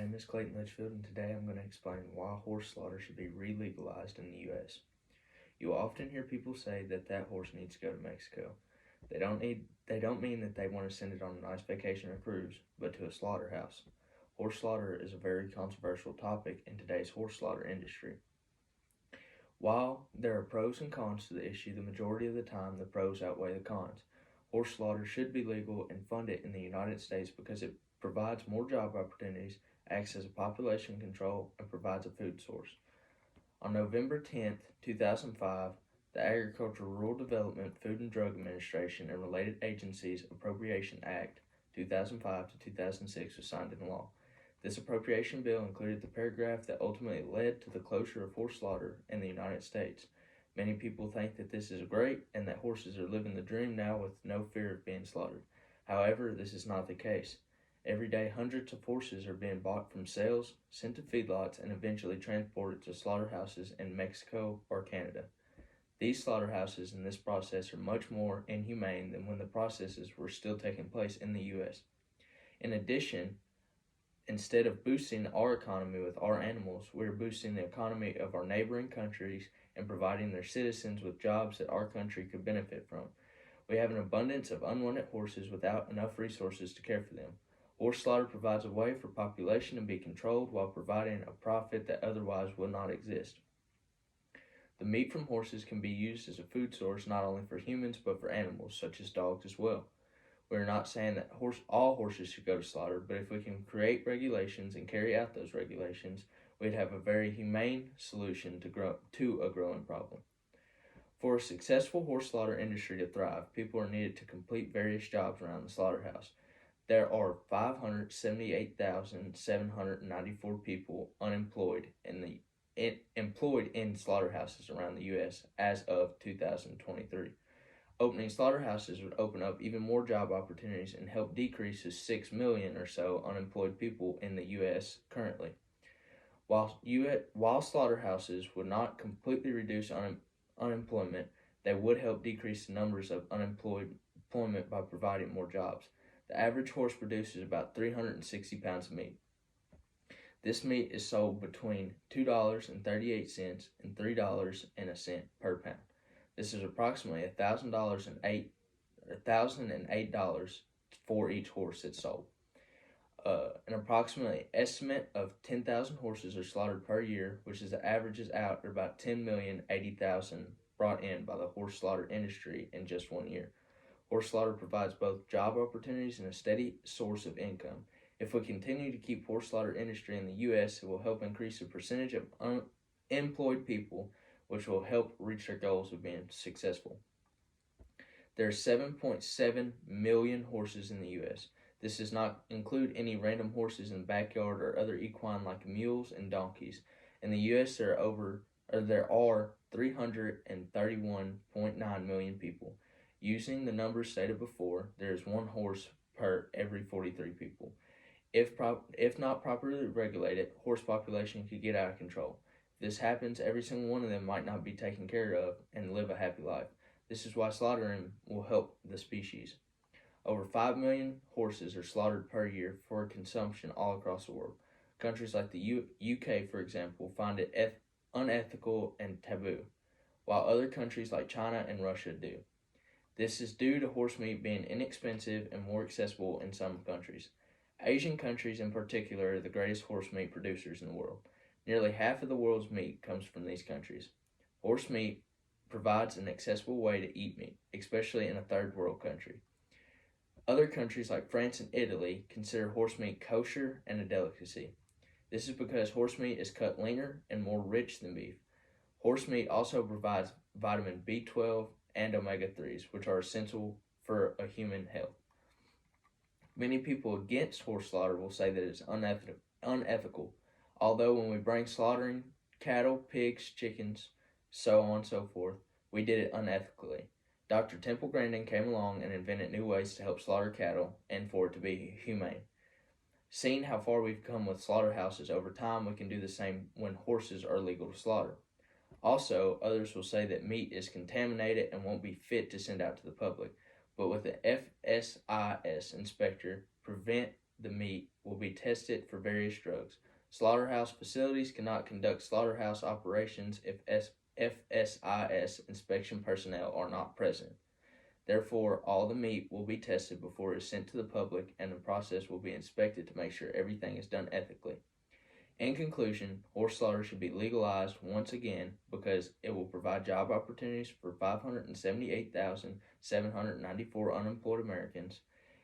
name is Clayton Litchfield, and today I'm going to explain why horse slaughter should be re-legalized in the U.S. You will often hear people say that horse needs to go to Mexico. They don't mean that they want to send it on a nice vacation or cruise, but to a slaughterhouse. Horse slaughter is a very controversial topic in today's horse slaughter industry. While there are pros and cons to the issue, the majority of the time the pros outweigh the cons. Horse slaughter should be legal and funded in the United States because it provides more job opportunities, acts as a population control, and provides a food source. On November 10, 2005, the Agricultural Rural Development, Food and Drug Administration, and related agencies Appropriation Act 2005 to 2006 was signed into law. This appropriation bill included the paragraph that ultimately led to the closure of horse slaughter in the United States. Many people think that this is great and that horses are living the dream now with no fear of being slaughtered. However, this is not the case. Every day, hundreds of horses are being bought from sales, sent to feedlots, and eventually transported to slaughterhouses in Mexico or Canada. These slaughterhouses in this process are much more inhumane than when the processes were still taking place in the U.S. In addition, instead of boosting our economy with our animals, we are boosting the economy of our neighboring countries and providing their citizens with jobs that our country could benefit from. We have an abundance of unwanted horses without enough resources to care for them. Horse slaughter provides a way for population to be controlled while providing a profit that otherwise would not exist. The meat from horses can be used as a food source not only for humans but for animals such as dogs as well. We are not saying that all horses should go to slaughter, but if we can create regulations and carry out those regulations, we'd have a very humane solution to a growing problem. For a successful horse slaughter industry to thrive, people are needed to complete various jobs around the slaughterhouse. There are 578,794 people employed in slaughterhouses around the U.S. as of 2023. Opening slaughterhouses would open up even more job opportunities and help decrease the 6 million or so unemployed people in the U.S. currently. While slaughterhouses would not completely reduce unemployment, they would help decrease the numbers of unemployment by providing more jobs. The average horse produces about 360 pounds of meat. This meat is sold between $2.38 and $3.01 per pound. This is approximately $1,008 for each horse that's sold. An approximately estimate of 10,000 horses are slaughtered per year, which is the averages out at about 10,080,000 brought in by the horse slaughter industry in just 1 year. Horse slaughter provides both job opportunities and a steady source of income. If we continue to keep horse slaughter industry in the U.S., it will help increase the percentage of unemployed people, which will help reach their goals of being successful. There are 7.7 million horses in the U.S. This does not include any random horses in the backyard or other equine like mules and donkeys. In the U.S., there are 331.9 million people. Using the numbers stated before, there is one horse per every 43 people. If not properly regulated, horse population could get out of control. If this happens, every single one of them might not be taken care of and live a happy life. This is why slaughtering will help the species. Over 5 million horses are slaughtered per year for consumption all across the world. Countries like the UK, for example, find it unethical and taboo, while other countries like China and Russia do. This is due to horse meat being inexpensive and more accessible in some countries. Asian countries in particular are the greatest horse meat producers in the world. Nearly half of the world's meat comes from these countries. Horse meat provides an accessible way to eat meat, especially in a third world country. Other countries like France and Italy consider horse meat kosher and a delicacy. This is because horse meat is cut leaner and more rich than beef. Horse meat also provides vitamin B12 and omega-3s, which are essential for a human health. Many people against horse slaughter will say that it's unethical, although when we bring slaughtering cattle, pigs, chickens, so on and so forth, we did it unethically. Dr. Temple Grandin came along and invented new ways to help slaughter cattle and for it to be humane. Seeing how far we've come with slaughterhouses over time, we can do the same when horses are legal to slaughter. Also, others will say that meat is contaminated and won't be fit to send out to the public, but with the FSIS inspector the meat will be tested for various drugs. Slaughterhouse facilities cannot conduct slaughterhouse operations if FSIS inspection personnel are not present. Therefore, all the meat will be tested before it is sent to the public, and the process will be inspected to make sure everything is done ethically. In conclusion, horse slaughter should be legalized once again because it will provide job opportunities for 578,794 unemployed Americans.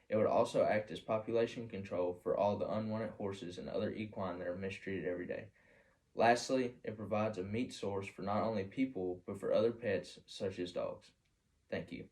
It would also act as population control for all the unwanted horses and other equine that are mistreated every day. Lastly, it provides a meat source for not only people but for other pets such as dogs. Thank you.